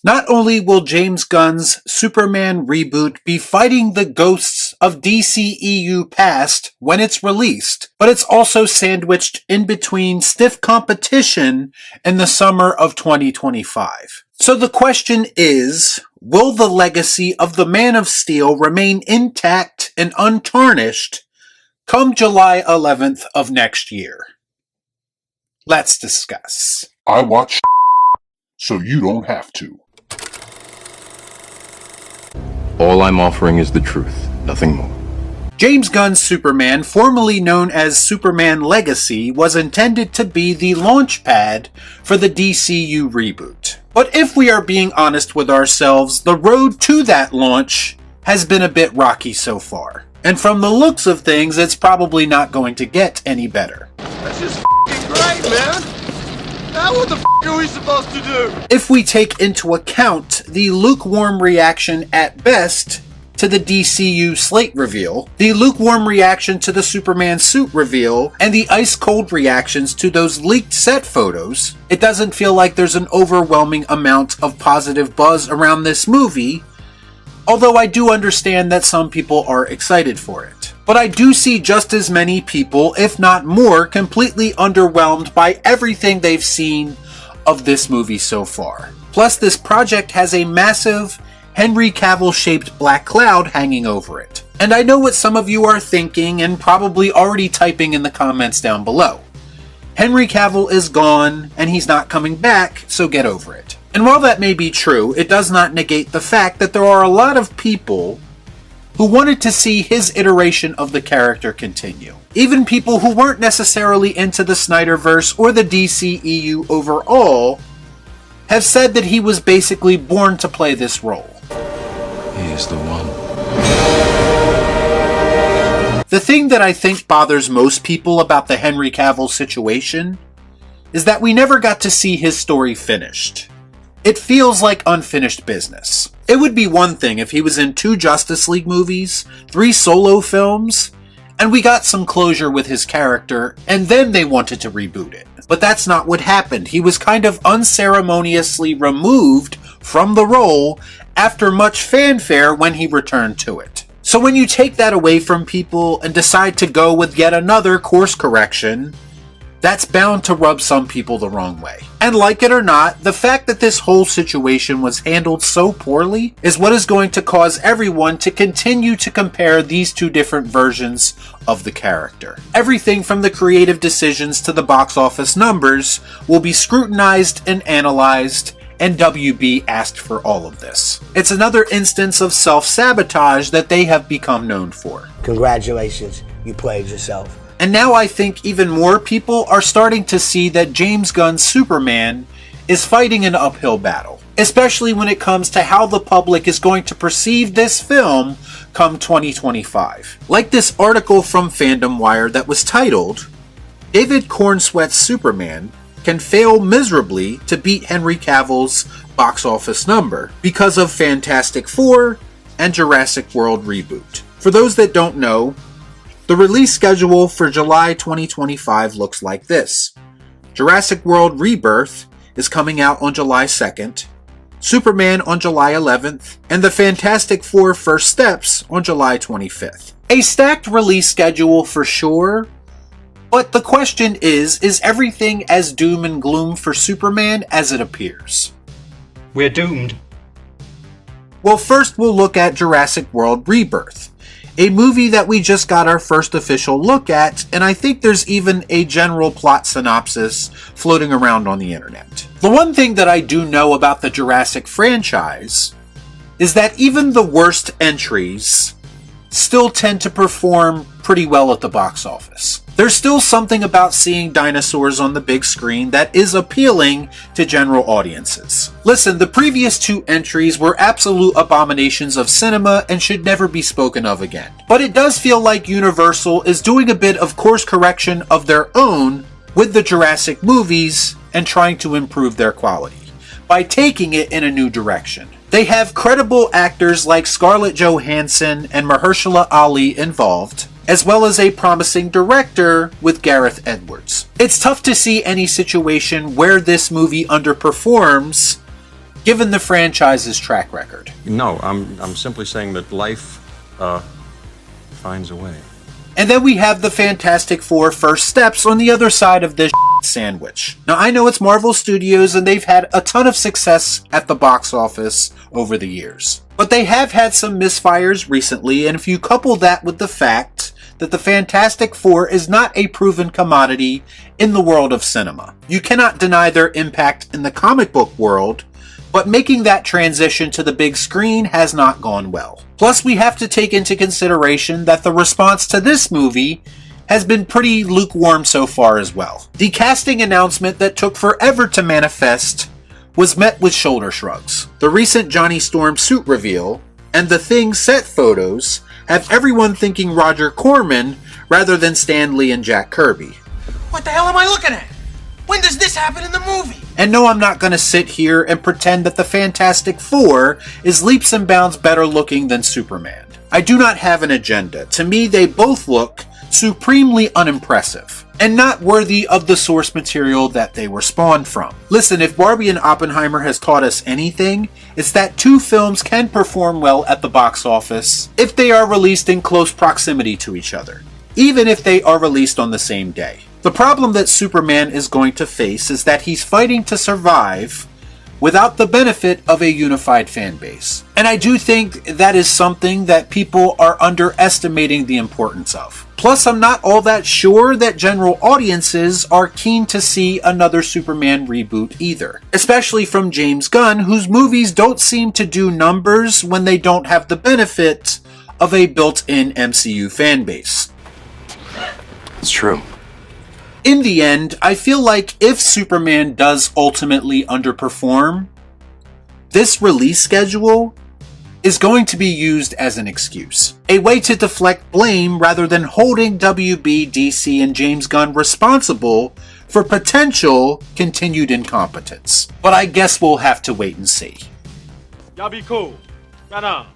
Not only will James Gunn's Superman reboot be fighting the ghosts of DCEU past when it's released, but it's also sandwiched in between stiff competition in the summer of 2025. So the question is, will the legacy of the Man of Steel remain intact and untarnished come July 11th of next year? Let's discuss. I watch so you don't have to. All I'm offering is the truth, nothing more. James Gunn's Superman, formerly known as Superman Legacy, was intended to be the launch pad for the DCU reboot. But if we are being honest with ourselves, the road to that launch has been a bit rocky so far. And from the looks of things, it's probably not going to get any better. That's just f***ing great, man! Now what the f*** are we supposed to do? If we take into account the lukewarm reaction at best to the DCU slate reveal, the lukewarm reaction to the Superman suit reveal, and the ice-cold reactions to those leaked set photos, it doesn't feel like there's an overwhelming amount of positive buzz around this movie, although I do understand that some people are excited for it. But I do see just as many people, if not more, completely underwhelmed by everything they've seen of this movie so far. Plus, this project has a massive Henry Cavill-shaped black cloud hanging over it. And I know what some of you are thinking and probably already typing in the comments down below. Henry Cavill is gone, and he's not coming back, so get over it. And while that may be true, it does not negate the fact that there are a lot of people who wanted to see his iteration of the character continue. Even people who weren't necessarily into the Snyderverse or the DCEU overall have said that he was basically born to play this role. He is the one. The thing that I think bothers most people about the Henry Cavill situation is that we never got to see his story finished. It feels like unfinished business. It would be one thing if he was in 2 Justice League movies, 3 solo films, and we got some closure with his character, and then they wanted to reboot it. But that's not what happened. He was kind of unceremoniously removed from the role after much fanfare when he returned to it. So when you take that away from people and decide to go with yet another course correction, that's bound to rub some people the wrong way. And like it or not, the fact that this whole situation was handled so poorly is what is going to cause everyone to continue to compare these 2 different versions of the character. Everything from the creative decisions to the box office numbers will be scrutinized and analyzed, and WB asked for all of this. It's another instance of self-sabotage that they have become known for. Congratulations, you played yourself. And now I think even more people are starting to see that James Gunn's Superman is fighting an uphill battle, especially when it comes to how the public is going to perceive this film come 2025. Like this article from Fandom Wire that was titled, "David Cornsweet's Superman can fail miserably to beat Henry Cavill's box office number because of Fantastic Four and Jurassic World Reboot." For those that don't know, the release schedule for July 2025 looks like this. Jurassic World Rebirth is coming out on July 2nd, Superman on July 11th, and the Fantastic Four First Steps on July 25th. A stacked release schedule for sure, but the question is everything as doom and gloom for Superman as it appears? We're doomed. Well, first we'll look at Jurassic World Rebirth, a movie that we just got our first official look at, and I think there's even a general plot synopsis floating around on the internet. The one thing that I do know about the Jurassic franchise is that even the worst entries still tend to perform pretty well at the box office. There's still something about seeing dinosaurs on the big screen that is appealing to general audiences. Listen, the previous 2 entries were absolute abominations of cinema and should never be spoken of again. But it does feel like Universal is doing a bit of course correction of their own with the Jurassic movies and trying to improve their quality by taking it in a new direction. They have credible actors like Scarlett Johansson and Mahershala Ali involved, as well as a promising director with Gareth Edwards. It's tough to see any situation where this movie underperforms, given the franchise's track record. No, I'm simply saying that life, finds a way. And then we have the Fantastic Four first steps on the other side of this sandwich. Now, I know it's Marvel Studios and they've had a ton of success at the box office over the years. But they have had some misfires recently, and if you couple that with the fact that the Fantastic Four is not a proven commodity in the world of cinema, you cannot deny their impact in the comic book world, but making that transition to the big screen has not gone well. Plus, we have to take into consideration that the response to this movie has been pretty lukewarm so far as well. The casting announcement that took forever to manifest was met with shoulder shrugs. The recent Johnny Storm suit reveal and the Thing set photos have everyone thinking Roger Corman rather than Stan Lee and Jack Kirby. What the hell am I looking at? When does this happen in the movie? And no, I'm not going to sit here and pretend that the Fantastic Four is leaps and bounds better looking than Superman. I do not have an agenda. To me, they both look supremely unimpressive and not worthy of the source material that they were spawned from. Listen, if Barbie and Oppenheimer has taught us anything, it's that two films can perform well at the box office if they are released in close proximity to each other, even if they are released on the same day. The problem that Superman is going to face is that he's fighting to survive without the benefit of a unified fan base. And I do think that is something that people are underestimating the importance of. Plus, I'm not all that sure that general audiences are keen to see another Superman reboot either. Especially from James Gunn, whose movies don't seem to do numbers when they don't have the benefit of a built-in MCU fan base. It's true. In the end, I feel like if Superman does ultimately underperform, this release schedule is going to be used as an excuse. A way to deflect blame rather than holding WB, DC, and James Gunn responsible for potential continued incompetence. But I guess we'll have to wait and see. Y'all be cool. Right on.